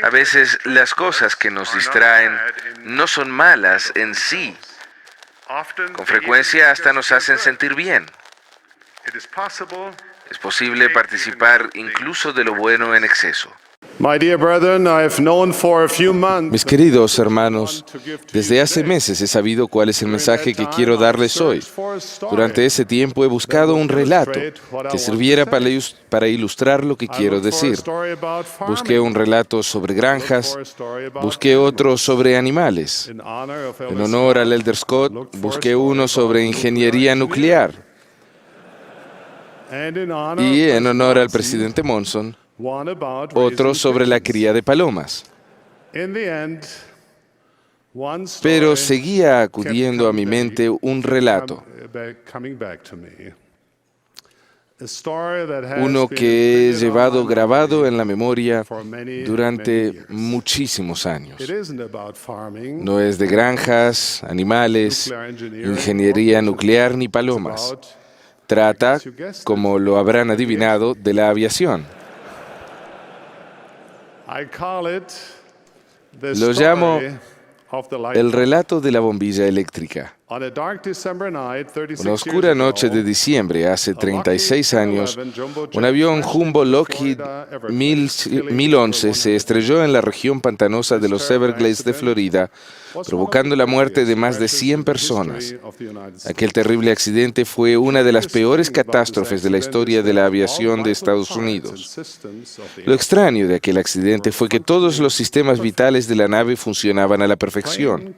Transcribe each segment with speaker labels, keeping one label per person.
Speaker 1: A veces las cosas que nos distraen no son malas en sí. Con frecuencia hasta nos hacen sentir bien. Es posible participar incluso de lo bueno en exceso.
Speaker 2: Mis queridos hermanos, desde hace meses he sabido cuál es el mensaje que quiero darles hoy. Durante ese tiempo he buscado un relato que sirviera para ilustrar lo que quiero decir. Busqué un relato sobre granjas, busqué otro sobre animales. En honor al Elder Scott, busqué uno sobre ingeniería nuclear. Y en honor al presidente Monson, otro sobre la cría de palomas. Pero seguía acudiendo a mi mente un relato, uno que he llevado grabado en la memoria durante muchísimos años. No es de granjas, animales, ingeniería nuclear ni palomas. Trata, como lo habrán adivinado, de la aviación. Lo llamo el relato de la bombilla eléctrica. Una oscura noche de diciembre, hace 36 años, un avión Jumbo Lockheed 1011 se estrelló en la región pantanosa de los Everglades de Florida, provocando la muerte de más de 100 personas. Aquel terrible accidente fue una de las peores catástrofes de la historia de la aviación de Estados Unidos. Lo extraño de aquel accidente fue que todos los sistemas vitales de la nave funcionaban a la perfección.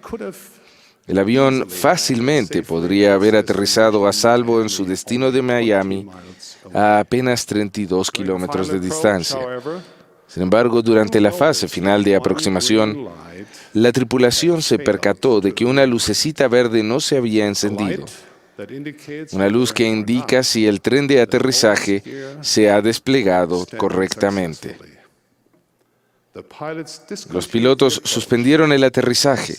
Speaker 2: El avión fácilmente podría haber aterrizado a salvo en su destino de Miami a apenas 32 kilómetros de distancia. Sin embargo, durante la fase final de aproximación, la tripulación se percató de que una lucecita verde no se había encendido. Una luz que indica si el tren de aterrizaje se ha desplegado correctamente. Los pilotos suspendieron el aterrizaje,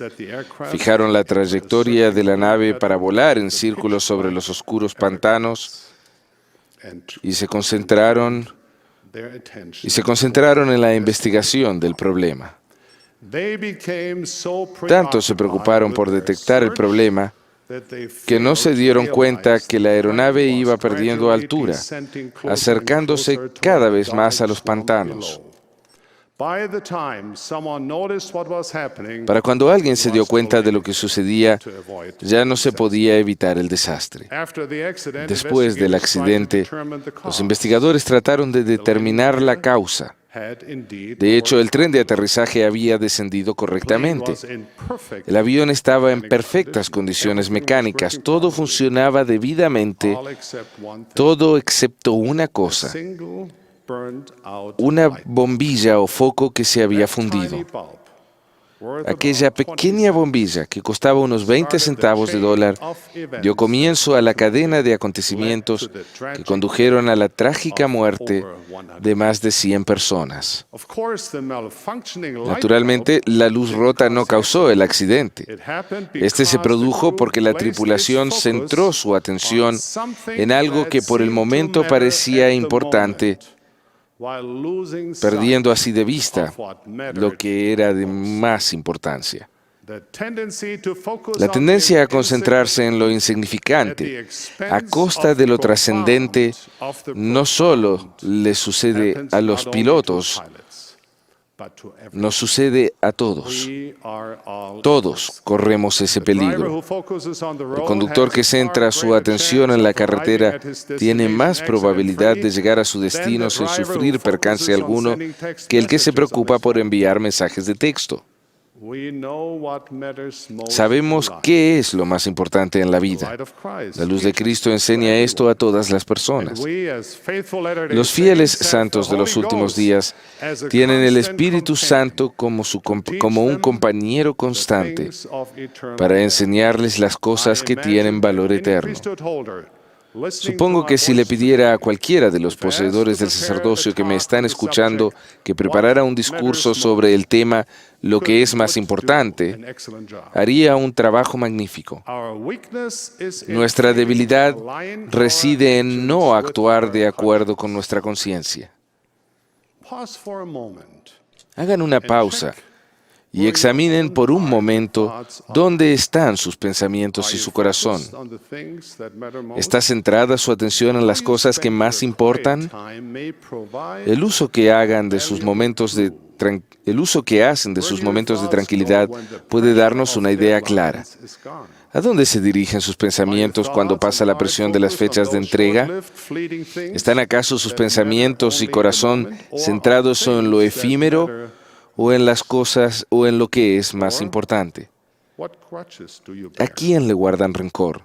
Speaker 2: fijaron la trayectoria de la nave para volar en círculos sobre los oscuros pantanos y se concentraron en la investigación del problema. Tanto se preocuparon por detectar el problema que no se dieron cuenta que la aeronave iba perdiendo altura, acercándose cada vez más a los pantanos. Para cuando alguien se dio cuenta de lo que sucedía, ya no se podía evitar el desastre. Después del accidente, los investigadores trataron de determinar la causa. De hecho, el tren de aterrizaje había descendido correctamente. El avión estaba en perfectas condiciones mecánicas, todo funcionaba debidamente, todo excepto una cosa. Una bombilla o foco que se había fundido. Aquella pequeña bombilla, que costaba unos 20 centavos de dólar, dio comienzo a la cadena de acontecimientos que condujeron a la trágica muerte de más de 100 personas. Naturalmente, la luz rota no causó el accidente. Este se produjo porque la tripulación centró su atención en algo que por el momento parecía importante, perdiendo así de vista lo que era de más importancia. La tendencia a concentrarse en lo insignificante a costa de lo trascendente no solo le sucede a los pilotos, nos sucede a todos. Todos corremos ese peligro. El conductor que centra su atención en la carretera tiene más probabilidad de llegar a su destino sin sufrir percance alguno que el que se preocupa por enviar mensajes de texto. Sabemos qué es lo más importante en la vida. La luz de Cristo enseña esto a todas las personas. Los fieles santos de los últimos días tienen el Espíritu Santo como un compañero constante para enseñarles las cosas que tienen valor eterno. Supongo que si le pidiera a cualquiera de los poseedores del sacerdocio que me están escuchando que preparara un discurso sobre el tema lo que es más importante, haría un trabajo magnífico. Nuestra debilidad reside en no actuar de acuerdo con nuestra conciencia. Hagan una pausa y examinen por un momento dónde están sus pensamientos y su corazón. ¿Está centrada su atención en las cosas que más importan? El uso que hacen de sus momentos de tranquilidad puede darnos una idea clara. ¿A dónde se dirigen sus pensamientos cuando pasa la presión de las fechas de entrega? ¿Están acaso sus pensamientos y corazón centrados en lo efímero o en las cosas o en lo que es más importante? ¿A quién le guardan rencor?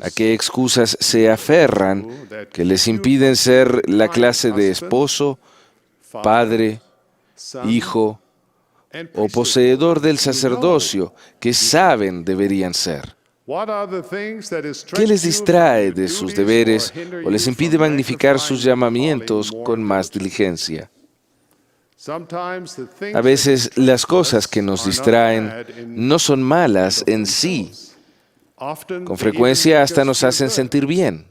Speaker 2: ¿A qué excusas se aferran que les impiden ser la clase de esposo, padre, hijo o poseedor del sacerdocio que saben deberían ser? ¿Qué les distrae de sus deberes o les impide magnificar sus llamamientos con más diligencia? A veces las cosas que nos distraen no son malas en sí. Con frecuencia hasta nos hacen sentir bien.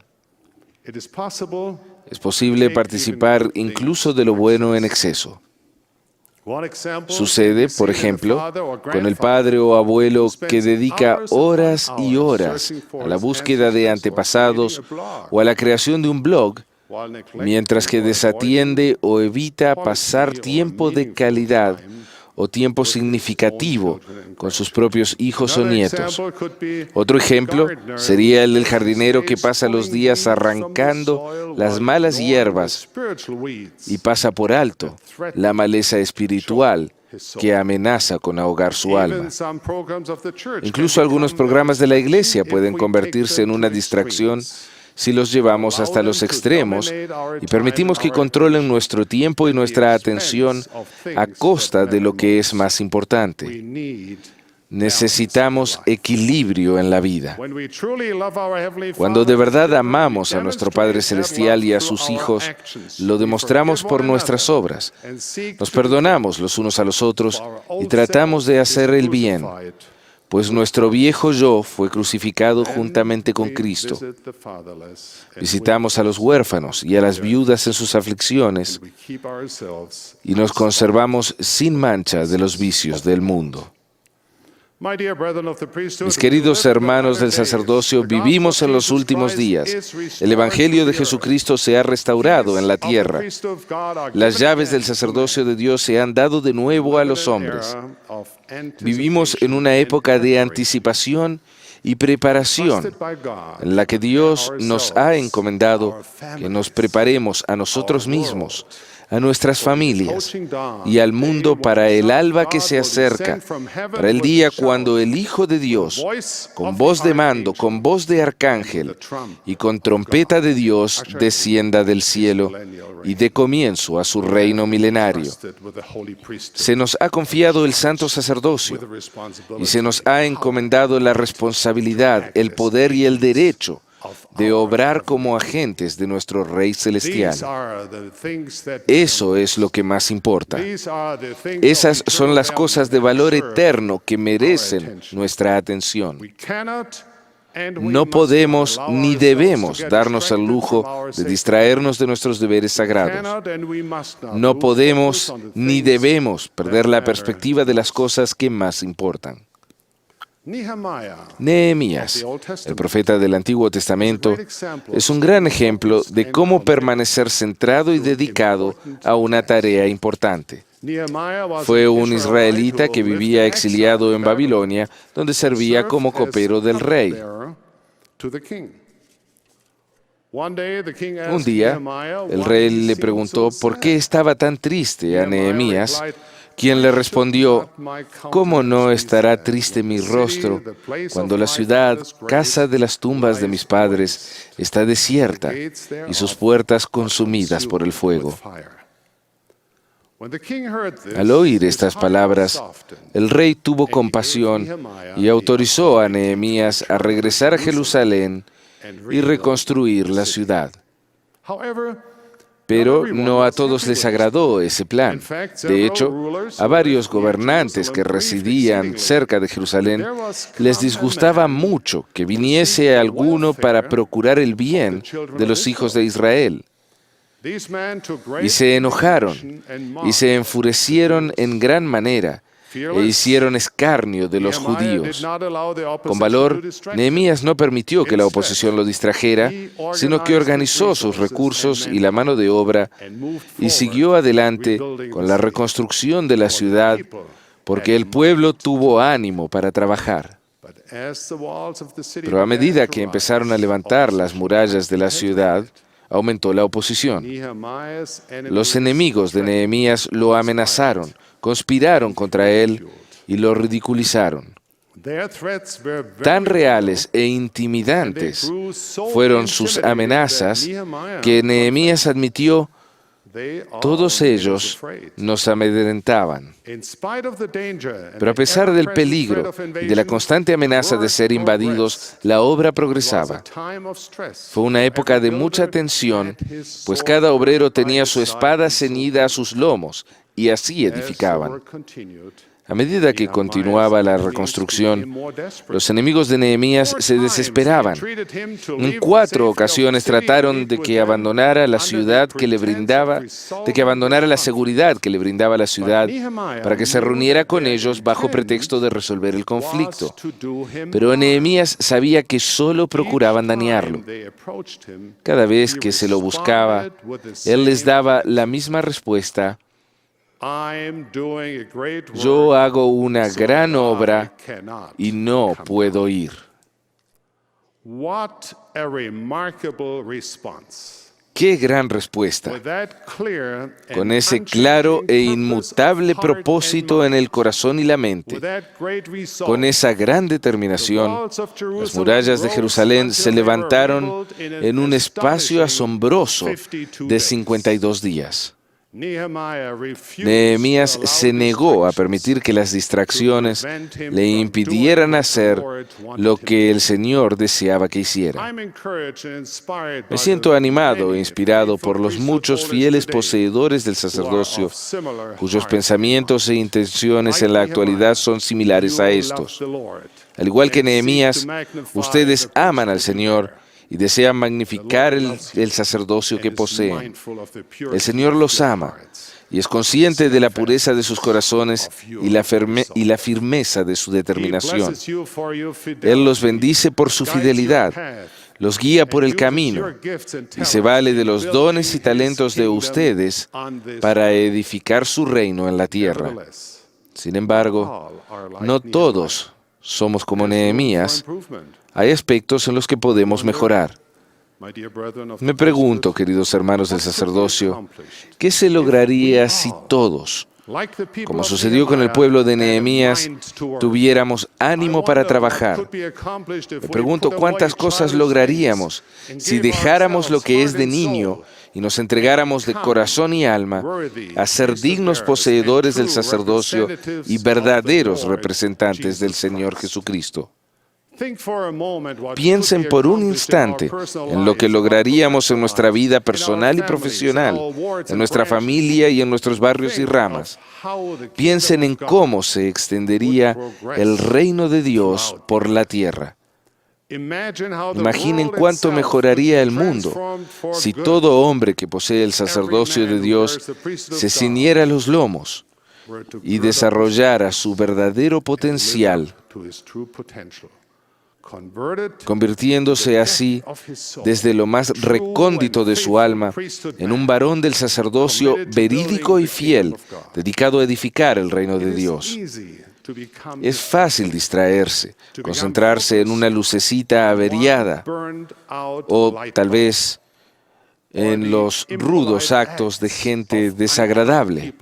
Speaker 2: Es posible participar incluso de lo bueno en exceso. Sucede, por ejemplo, con el padre o abuelo que dedica horas y horas a la búsqueda de antepasados o a la creación de un blog, mientras que desatiende o evita pasar tiempo de calidad o tiempo significativo con sus propios hijos o nietos. Otro ejemplo sería el del jardinero que pasa los días arrancando las malas hierbas y pasa por alto la maleza espiritual que amenaza con ahogar su alma. Incluso algunos programas de la iglesia pueden convertirse en una distracción si los llevamos hasta los extremos y permitimos que controlen nuestro tiempo y nuestra atención a costa de lo que es más importante. Necesitamos equilibrio en la vida. Cuando de verdad amamos a nuestro Padre Celestial y a sus hijos, lo demostramos por nuestras obras. Nos perdonamos los unos a los otros y tratamos de hacer el bien, pues nuestro viejo yo fue crucificado juntamente con Cristo. Visitamos a los huérfanos y a las viudas en sus aflicciones y nos conservamos sin mancha de los vicios del mundo. Mis queridos hermanos del sacerdocio, vivimos en los últimos días. El Evangelio de Jesucristo se ha restaurado en la tierra. Las llaves del sacerdocio de Dios se han dado de nuevo a los hombres. Vivimos en una época de anticipación y preparación, en la que Dios nos ha encomendado que nos preparemos a nosotros mismos, a nuestras familias y al mundo para el alba que se acerca, para el día cuando el Hijo de Dios, con voz de mando, con voz de arcángel y con trompeta de Dios, descienda del cielo y dé comienzo a su reino milenario. Se nos ha confiado el santo sacerdocio y se nos ha encomendado la responsabilidad, el poder y el derecho de obrar como agentes de nuestro Rey Celestial. Eso es lo que más importa. Esas son las cosas de valor eterno que merecen nuestra atención. No podemos ni debemos darnos el lujo de distraernos de nuestros deberes sagrados. No podemos ni debemos perder la perspectiva de las cosas que más importan. Nehemías, el profeta del Antiguo Testamento, es un gran ejemplo de cómo permanecer centrado y dedicado a una tarea importante. Fue un israelita que vivía exiliado en Babilonia, donde servía como copero del rey. Un día, el rey le preguntó por qué estaba tan triste a Nehemías, quien le respondió: ¿cómo no estará triste mi rostro cuando la ciudad, casa de las tumbas de mis padres, está desierta y sus puertas consumidas por el fuego? Al oír estas palabras, el rey tuvo compasión y autorizó a Nehemías a regresar a Jerusalén y reconstruir la ciudad. Pero no a todos les agradó ese plan. De hecho, a varios gobernantes que residían cerca de Jerusalén les disgustaba mucho que viniese alguno para procurar el bien de los hijos de Israel. Y se enojaron y se enfurecieron en gran manera e hicieron escarnio de los judíos. Con valor, Nehemías no permitió que la oposición lo distrajera, sino que organizó sus recursos y la mano de obra y siguió adelante con la reconstrucción de la ciudad, porque el pueblo tuvo ánimo para trabajar. Pero a medida que empezaron a levantar las murallas de la ciudad, aumentó la oposición. Los enemigos de Nehemías lo amenazaron, conspiraron contra él y lo ridiculizaron. Tan reales e intimidantes fueron sus amenazas que Nehemías admitió: todos ellos nos amedrentaban. Pero a pesar del peligro y de la constante amenaza de ser invadidos, la obra progresaba. Fue una época de mucha tensión, pues cada obrero tenía su espada ceñida a sus lomos, y así edificaban. A medida que continuaba la reconstrucción, los enemigos de Nehemías se desesperaban. En 4 ocasiones trataron de que abandonara la ciudad que le brindaba, de que abandonara la seguridad que le brindaba la ciudad, para que se reuniera con ellos bajo pretexto de resolver el conflicto. Pero Nehemías sabía que solo procuraban dañarlo. Cada vez que se lo buscaba, él les daba la misma respuesta: yo hago una gran obra y no puedo ir. ¡Qué gran respuesta! Con ese claro e inmutable propósito en el corazón y la mente, con esa gran determinación, las murallas de Jerusalén se levantaron en un espacio asombroso de 52 días. Nehemías se negó a permitir que las distracciones le impidieran hacer lo que el Señor deseaba que hiciera. Me siento animado e inspirado por los muchos fieles poseedores del sacerdocio cuyos pensamientos e intenciones en la actualidad son similares a estos. Al igual que Nehemías, ustedes aman al Señor y desean magnificar el sacerdocio que poseen. El Señor los ama y es consciente de la pureza de sus corazones y la firmeza de su determinación. Él los bendice por su fidelidad, los guía por el camino y se vale de los dones y talentos de ustedes para edificar su reino en la tierra. Sin embargo, no todos somos como Nehemías. Hay aspectos en los que podemos mejorar. Me pregunto, queridos hermanos del sacerdocio, ¿qué se lograría si todos, como sucedió con el pueblo de Nehemías, tuviéramos ánimo para trabajar? Me pregunto cuántas cosas lograríamos si dejáramos lo que es de niño y nos entregáramos de corazón y alma a ser dignos poseedores del sacerdocio y verdaderos representantes del Señor Jesucristo. Piensen por un instante en lo que lograríamos en nuestra vida personal y profesional, en nuestra familia y en nuestros barrios y ramas. Piensen en cómo se extendería el reino de Dios por la tierra. Imaginen cuánto mejoraría el mundo si todo hombre que posee el sacerdocio de Dios se ciñera los lomos y desarrollara su verdadero potencial, convirtiéndose así desde lo más recóndito de su alma en un varón del sacerdocio verídico y fiel, dedicado a edificar el reino de Dios. Es fácil distraerse, concentrarse en una lucecita averiada o tal vez en los rudos actos de gente desagradable,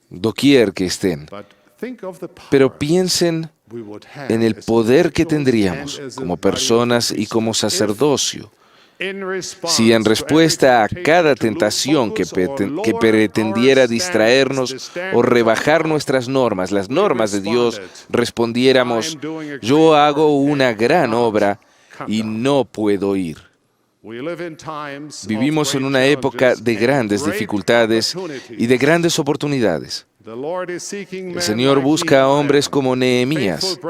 Speaker 2: doquier que estén. Pero piensen en el poder que tendríamos como personas y como sacerdocio si en respuesta a cada tentación que pretendiera distraernos o rebajar nuestras normas, las normas de Dios, respondiéramos: yo hago una gran obra y no puedo ir. Vivimos en una época de grandes dificultades y de grandes oportunidades. El Señor busca a hombres como Nehemías,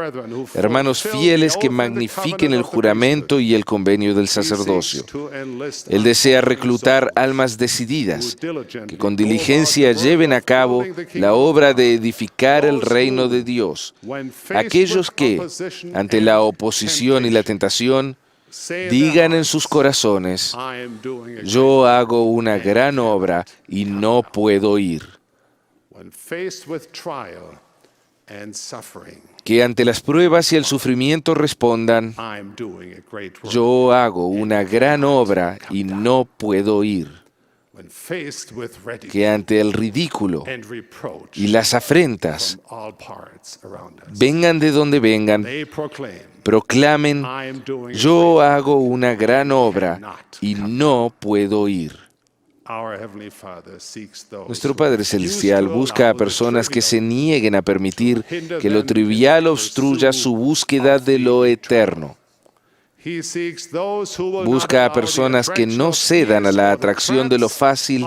Speaker 2: hermanos fieles que magnifiquen el juramento y el convenio del sacerdocio. Él desea reclutar almas decididas, que con diligencia lleven a cabo la obra de edificar el reino de Dios. Aquellos que, ante la oposición y la tentación, digan en sus corazones: yo hago una gran obra y no puedo ir. Que ante las pruebas y el sufrimiento respondan: yo hago una gran obra y no puedo ir. Que ante el ridículo y las afrentas, vengan de donde vengan, proclamen: yo hago una gran obra y no puedo ir. Nuestro Padre Celestial busca a personas que se nieguen a permitir que lo trivial obstruya su búsqueda de lo eterno. Busca a personas que no cedan a la atracción de lo fácil,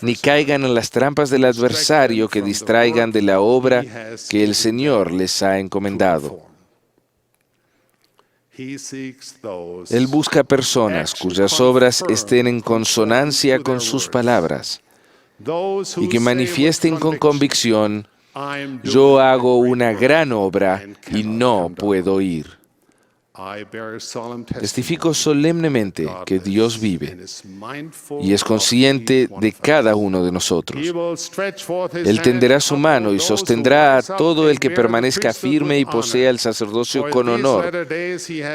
Speaker 2: ni caigan en las trampas del adversario que distraigan de la obra que el Señor les ha encomendado. Él busca personas cuyas obras estén en consonancia con sus palabras y que manifiesten con convicción: yo hago una gran obra y no puedo ir. Testifico solemnemente que Dios vive y es consciente de cada uno de nosotros. Él tenderá su mano y sostendrá a todo el que permanezca firme y posea el sacerdocio con honor,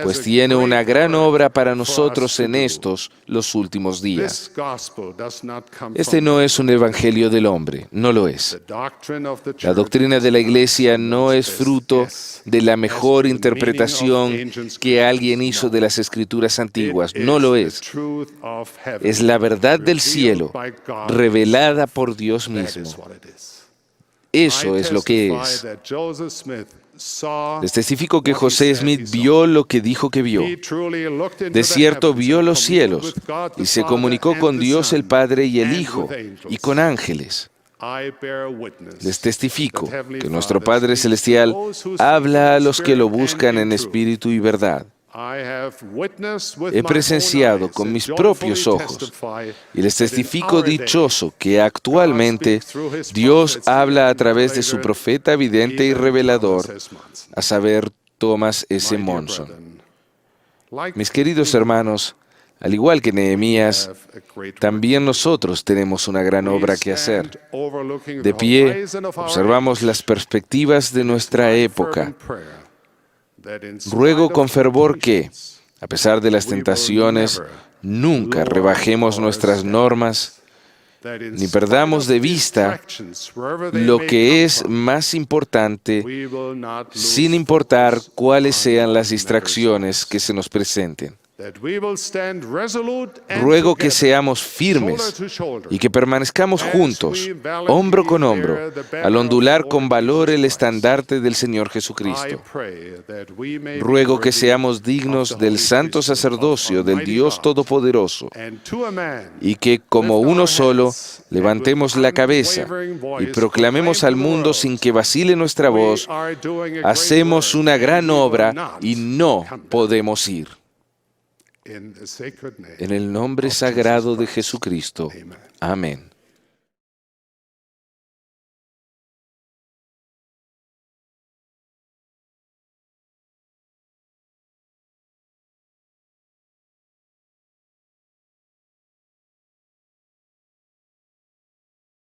Speaker 2: pues tiene una gran obra para nosotros en estos, los últimos días. Este no es un evangelio del hombre, no lo es. La doctrina de la Iglesia no es fruto de la mejor interpretación que alguien hizo de las Escrituras antiguas, no lo es. Es la verdad del cielo, revelada por Dios mismo. Eso es lo que es. Les testifico que José Smith vio lo que dijo que vio. De cierto vio los cielos y se comunicó con Dios el Padre y el Hijo y con ángeles. Les testifico que nuestro Padre Celestial habla a los que lo buscan en espíritu y verdad. He presenciado con mis propios ojos y les testifico dichoso que actualmente Dios habla a través de su profeta vidente y revelador, a saber, Thomas S. Monson. Mis queridos hermanos, al igual que Nehemías, también nosotros tenemos una gran obra que hacer. De pie, observamos las perspectivas de nuestra época. Ruego con fervor que, a pesar de las tentaciones, nunca rebajemos nuestras normas, ni perdamos de vista lo que es más importante, sin importar cuáles sean las distracciones que se nos presenten. Ruego que seamos firmes y que permanezcamos juntos, hombro con hombro, al ondular con valor el estandarte del Señor Jesucristo. Ruego que seamos dignos del santo sacerdocio del Dios Todopoderoso y que, como uno solo, levantemos la cabeza y proclamemos al mundo sin que vacile nuestra voz: hacemos una gran obra y no podemos ir. En el nombre sagrado de Jesucristo. Amén.